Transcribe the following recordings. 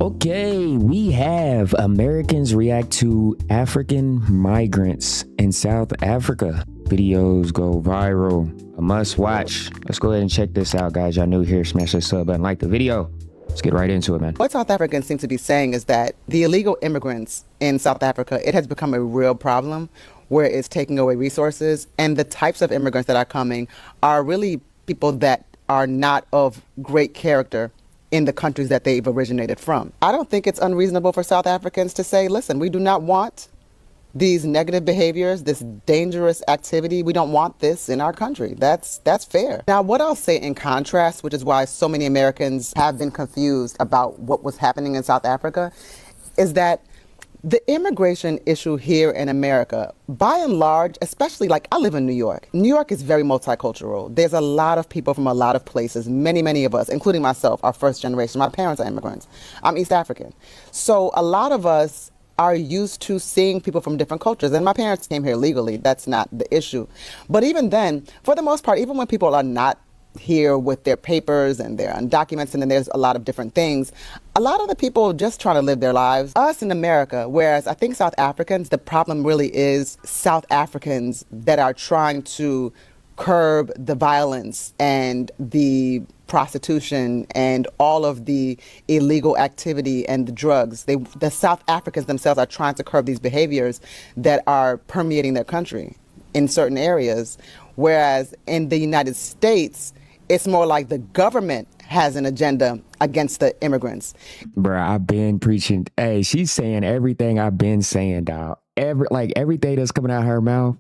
Okay, we have Americans react to African migrants in South Africa. Videos go viral. A must watch. Let's go ahead and check this out, guys. Y'all new here, smash that sub button, like the video. Let's get right into it, man. What South Africans seem to be saying is that the illegal immigrants in South Africa, it has become a real problem where it's taking away resources. And the types of immigrants that are coming are really people that are not of great character in the countries that they've originated from. I don't think it's unreasonable for South Africans to say, listen, we do not want these negative behaviors, this dangerous activity. We don't want this in our country. That's fair. Now, what I'll say in contrast, which is why so many Americans have been confused about what was happening in South Africa, is that the immigration issue here in America, by and large, especially like I live in New York. New York is very multicultural. There's a lot of people from a lot of places. Many of us, including myself, are first generation. My parents are immigrants. I'm East African. So a lot of us are used to seeing people from different cultures. And my parents came here legally. That's not the issue. But even then, for the most part, even when people are not here with their papers and their undocumented, and then there's a lot of different things, a lot of the people just trying to live their lives, us in America, whereas I think South Africans, the problem really is South Africans that are trying to curb the violence and the prostitution and all of the illegal activity and the drugs. The South Africans themselves are trying to curb these behaviors that are permeating their country in certain areas, whereas in the United States, it's more like the government has an agenda against the immigrants. Bruh, I've been preaching. Hey, she's saying everything I've been saying, dog. Everything that's coming out of her mouth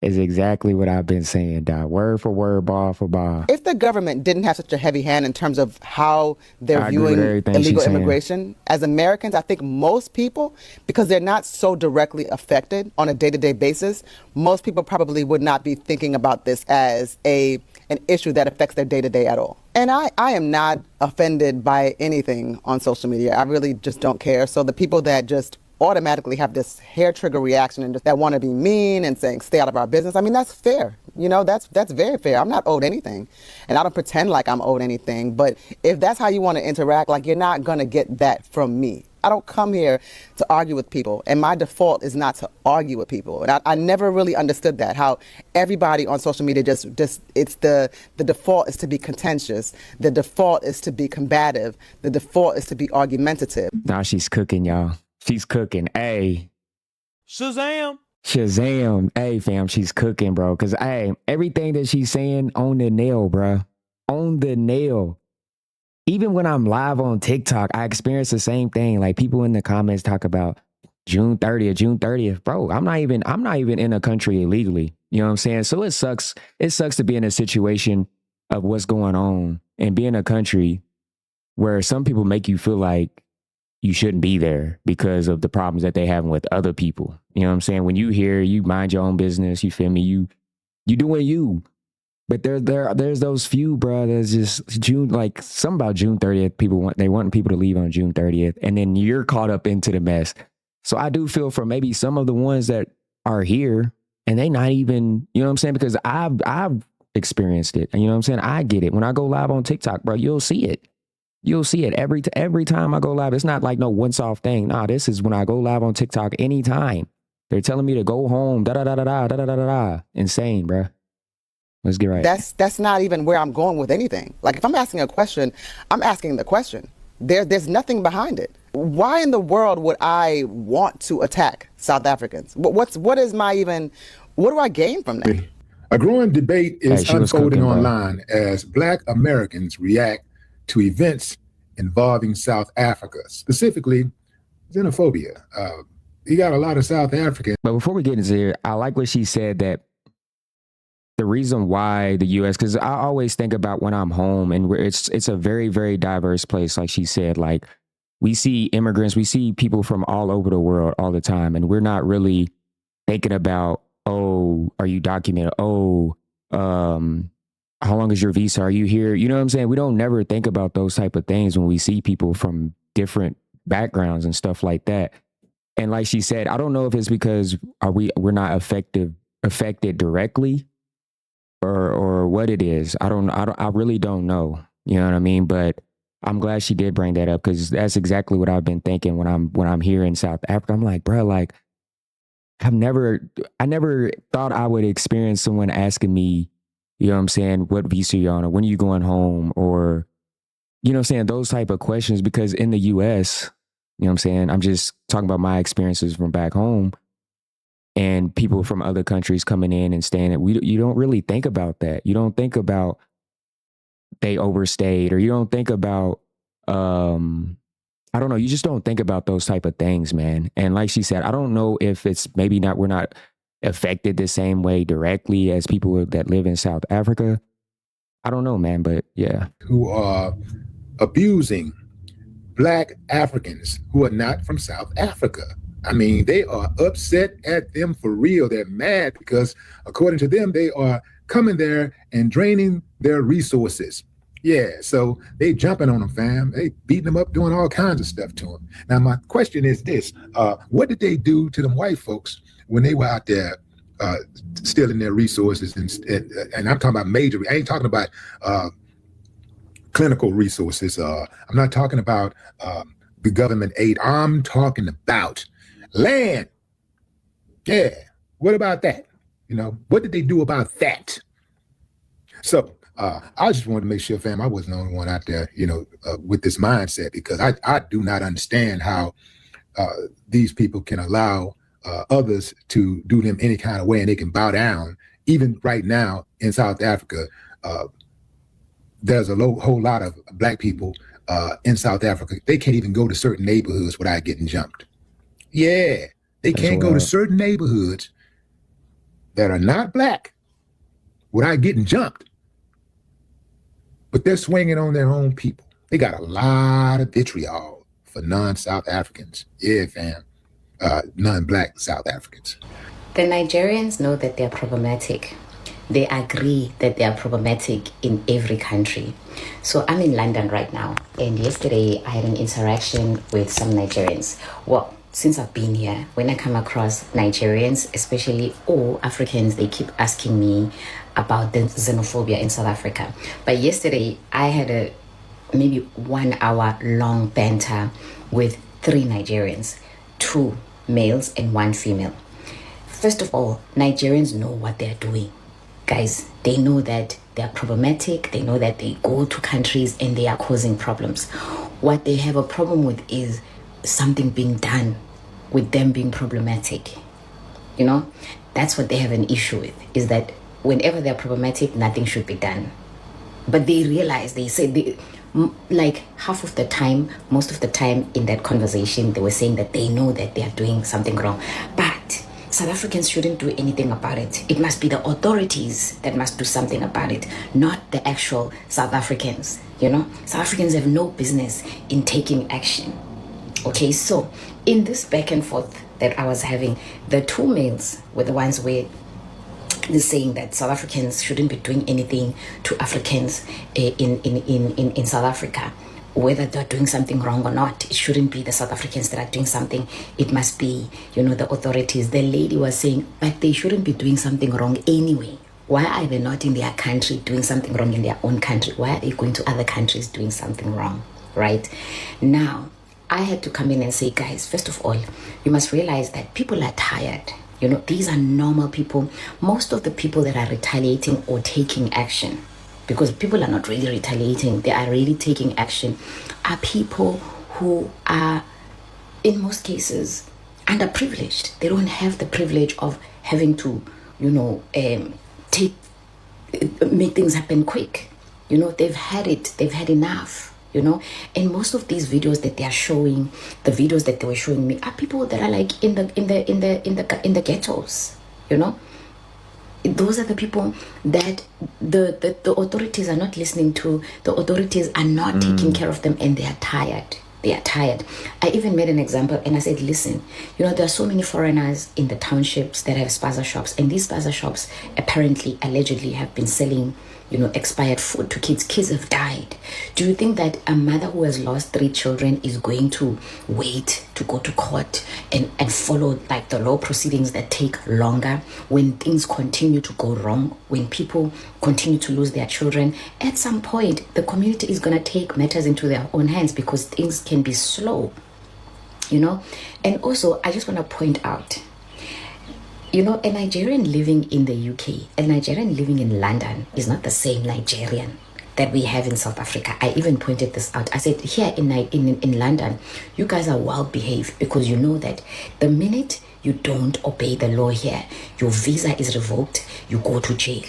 is exactly what I've been saying, dog. Word for word, bar for bar. If the government didn't have such a heavy hand in terms of how they're viewing illegal immigration, as Americans, I think most people, because they're not so directly affected on a day-to-day basis, most people probably would not be thinking about this as an issue that affects their day-to-day at all. And I am not offended by anything on social media. I really just don't care. So the people that just automatically have this hair trigger reaction and that want to be mean and saying stay out of our business, I mean, that's fair. You know, that's very fair. I'm not owed anything, and I don't pretend like I'm owed anything. But if that's how you want to interact, like, you're not going to get that from me. I don't come here to argue with people, and my default is not to argue with people. And I never really understood that, how everybody on social media just it's the default is to be contentious. The default is to be combative. The default is to be argumentative. Now she's cooking, y'all. She's cooking. Hey. Shazam. Shazam. Hey, fam, she's cooking, bro. Because, hey, everything that she's saying on the nail, bro. On the nail. Even when I'm live on TikTok, I experience the same thing. Like, people in the comments talk about June 30th. Bro, I'm not even in a country illegally. You know what I'm saying? So it sucks. It sucks to be in a situation of what's going on and be in a country where some people make you feel like you shouldn't be there because of the problems that they having with other people. You know what I'm saying? When you here, you mind your own business. You feel me? You doing you. But there's those few, bro. There's just June, like something about June 30th. They want people to leave on June 30th, and then you're caught up into the mess. So I do feel for maybe some of the ones that are here and they not even, you know what I'm saying? Because I've experienced it, and you know what I'm saying? I get it. When I go live on TikTok, bro, you'll see it. You'll see it every time I go live. It's not like no once-off thing. Nah, this is when I go live on TikTok anytime. They're telling me to go home, da-da-da-da-da. Insane, bro. Let's get right. That's not even where I'm going with anything. Like, if I'm asking a question, I'm asking the question. There's nothing behind it. Why in the world would I want to attack South Africans? What do I gain from that? A growing debate is unfolding online as Black Americans react to events involving South Africa, specifically xenophobia. You got a lot of South Africans. But before we get into here, I like what she said, that the reason why the U.S., because I always think about when I'm home, and it's a very, very diverse place. Like she said, like, we see immigrants, we see people from all over the world all the time, and we're not really thinking about, oh, are you documented? Oh, how long is your visa? Are you here? You know what I'm saying? We don't never think about those type of things when we see people from different backgrounds and stuff like that. And like she said, I don't know if it's because we're not affected directly or what it is. I really don't know. You know what I mean? But I'm glad she did bring that up because that's exactly what I've been thinking when I'm here in South Africa. I'm like, bro, like I never thought I would experience someone asking me, you know what I'm saying, what visa you're on or when are you going home or, you know what I'm saying, those type of questions because in the US, you know what I'm saying, I'm just talking about my experiences from back home and people from other countries coming in and staying you don't really think about that. You don't think about they overstayed or you don't think about I don't know, you just don't think about those type of things, man. And like she said, I don't know if it's maybe not we're not affected the same way directly as people that live in South Africa. I don't know, man, but yeah. Who are abusing Black Africans who are not from South Africa. I mean, they are upset at them for real. They're mad because according to them, they are coming there and draining their resources. Yeah, so they jumping on them, fam. They beating them up, doing all kinds of stuff to them. Now, my question is this. What did they do to them white folks when they were out there stealing their resources? And I'm talking about major, I ain't talking about clinical resources. I'm not talking about the government aid. I'm talking about land. Yeah, what about that? You know, what did they do about that? So I just wanted to make sure, fam, I wasn't the only one out there, you know, with this mindset, because I do not understand how these people can allow others to do them any kind of way and they can bow down. Even right now in South Africa, there's a whole lot of Black people in South Africa. They can't even go to certain neighborhoods without getting jumped. Yeah, they can't go to certain neighborhoods that are not Black without getting jumped. But they're swinging on their own people. They got a lot of vitriol for non-South Africans. Yeah, fam. Non-Black South Africans. The Nigerians know that they're problematic. They agree that they are problematic in every country. So I'm in London right now. And yesterday I had an interaction with some Nigerians. Well, since I've been here, when I come across Nigerians, especially all Africans, they keep asking me about the xenophobia in South Africa. But yesterday I had a maybe 1 hour long banter with 3 Nigerians, 2 males and 1 female. First of all, Nigerians know what they're doing. Guys, they know that they're problematic. They know that they go to countries and they are causing problems. What they have a problem with is something being done with them being problematic. You know, that's what they have an issue with, is that whenever they're problematic, nothing should be done. But they realize, they say, like half of the time, most of the time in that conversation, they were saying that they know that they are doing something wrong. But South Africans shouldn't do anything about it. It must be the authorities that must do something about it, not the actual South Africans. You know, South Africans have no business in taking action. Okay, so in this back and forth that I was having, the 2 males were the ones where they're saying that South Africans shouldn't be doing anything to Africans in South Africa. Whether they're doing something wrong or not, it shouldn't be the South Africans that are doing something. It must be, you know, the authorities. The lady was saying, but they shouldn't be doing something wrong anyway. Why are they not in their country doing something wrong in their own country? Why are they going to other countries doing something wrong, right? Now, I had to come in and say, guys, first of all, you must realize that people are tired. You know, these are normal people. Most of the people that are retaliating or taking action, because people are not really retaliating, they are really taking action, are people who are, in most cases, underprivileged. They don't have the privilege of having to, you know, make things happen quick. You know, they've had it, they've had enough. You know, and most of these videos that they are showing, the videos that they were showing me, are people that are like in the ghettos. You know, those are the people that the authorities are not listening to. The authorities are not taking care of them, and they are tired. They are tired. I even made an example and I said, listen, you know, there are so many foreigners in the townships that have spaza shops, and these spaza shops apparently, allegedly, have been selling expired food to kids. Kids have died. Do you think that a mother who has lost 3 children is going to wait to go to court and follow like the law proceedings that take longer when things continue to go wrong, when people continue to lose their children? At some point, the community is going to take matters into their own hands because things can be slow, And also, I just want to point out, a Nigerian living in the UK, a Nigerian living in London is not the same Nigerian that we have in South Africa. I even pointed this out. I said, here in London, you guys are well behaved because you know that the minute you don't obey the law here, your visa is revoked, you go to jail.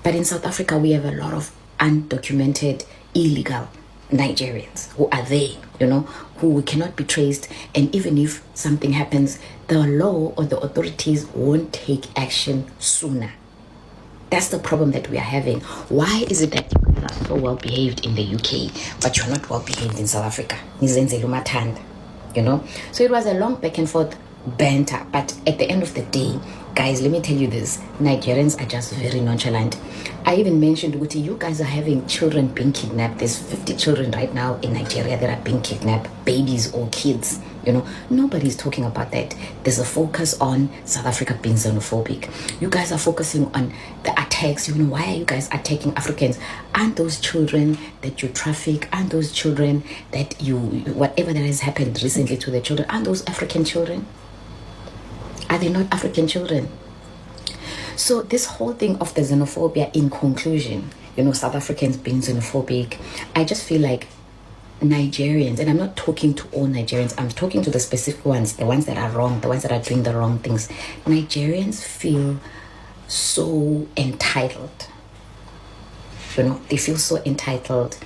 But in South Africa, we have a lot of undocumented, illegal Nigerians who are there, who cannot be traced. And even if something happens, the law or the authorities won't take action sooner. That's the problem that we are having. Why is it that you are so well behaved in the UK, but you're not well behaved in South Africa? So it was a long back and forth banter, but at the end of the day, guys, let me tell you this, Nigerians are just very nonchalant. I even mentioned, Guti, you guys are having children being kidnapped. There's 50 children right now in Nigeria that are being kidnapped, babies or kids. Nobody's talking about that. There's a focus on South Africa being xenophobic. You guys are focusing on the attacks. Why are you guys attacking Africans? Aren't those children that you traffic, aren't those children that whatever that has happened recently to the children, aren't those African children? Are they not African children? So this whole thing of the xenophobia, in conclusion, South Africans being xenophobic, I just feel like Nigerians, and I'm not talking to all Nigerians, I'm talking to the specific ones, the ones that are wrong, the ones that are doing the wrong things. Nigerians feel so entitled. They feel so entitled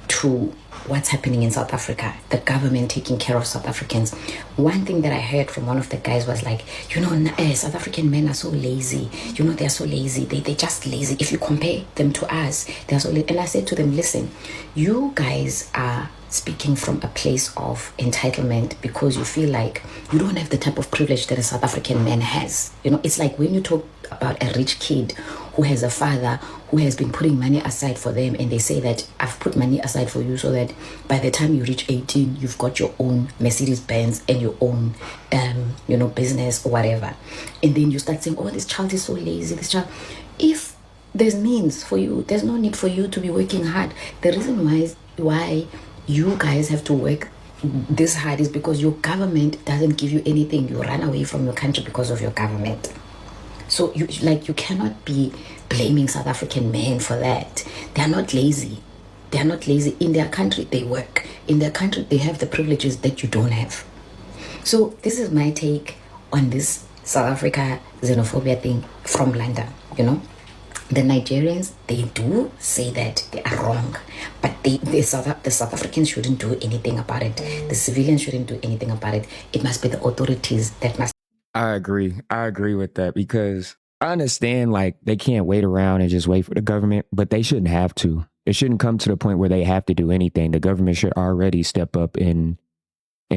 to what's happening in South Africa, the government taking care of South Africans. One thing that I heard from one of the guys was like, South African men are so lazy. They're so lazy. They're just lazy. If you compare them to us, they're so lazy. And I said to them, listen, you guys are speaking from a place of entitlement because you feel like you don't have the type of privilege that a South African man has. It's like when you talk about a rich kid who has a father who has been putting money aside for them, and they say that I've put money aside for you so that by the time you reach 18, you've got your own Mercedes-Benz and your own, business or whatever. And then you start saying, oh, this child is so lazy, this child. If there's means for you, there's no need for you to be working hard. The reason why you guys have to work this hard is because your government doesn't give you anything. You run away from your country because of your government. So you cannot be blaming South African men for that. They are not lazy. They are not lazy. In their country, they work. In their country, they have the privileges that you don't have. So this is my take on this South Africa xenophobia thing from London, The Nigerians, they do say that they are wrong, but the South Africans shouldn't do anything about it. The civilians shouldn't do anything about it. It must be the authorities that must. I agree with that because I understand like they can't wait around and just wait for the government, but they shouldn't have to. It shouldn't come to the point where they have to do anything. The government should already step up and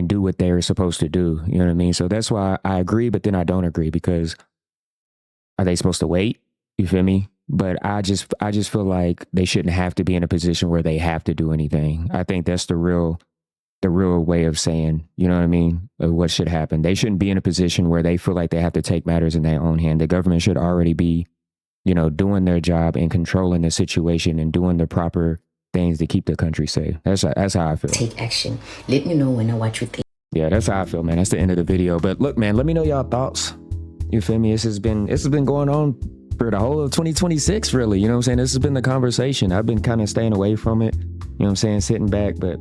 do what they're supposed to do. You know what I mean? So that's why I agree, but then I don't agree because are they supposed to wait? You feel me? But I just feel like they shouldn't have to be in a position where they have to do anything. I think that's the real way of saying, you know what I mean, what should happen. They shouldn't be in a position where they feel like they have to take matters in their own hand. The government should already be, doing their job and controlling the situation and doing the proper things to keep the country safe. That's how I feel. Take action. Let me know when I watch you think. Yeah, that's how I feel, man. That's the end of the video. But look, man, let me know y'all thoughts. You feel me? This has been going on for the whole of 2026, really. You know what I'm saying? This has been the conversation. I've been kind of staying away from it. You know what I'm saying? Sitting back, but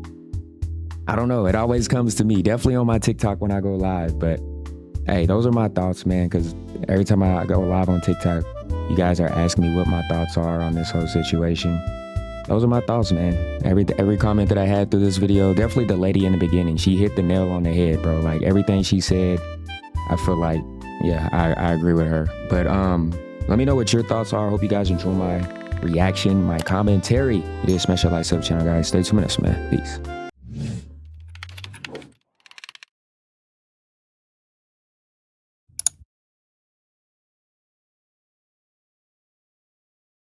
I don't know. It always comes to me. Definitely on my TikTok when I go live. But hey, those are my thoughts, man. Because every time I go live on TikTok, you guys are asking me what my thoughts are on this whole situation. Those are my thoughts, man. Every comment that I had through this video, definitely the lady in the beginning, she hit the nail on the head, bro. Like everything she said, I feel like, yeah, I agree with her. But let me know what your thoughts are. I hope you guys enjoy my reaction, my commentary. It is Smash that like sub channel, guys. Stay 2 minutes, man. Peace.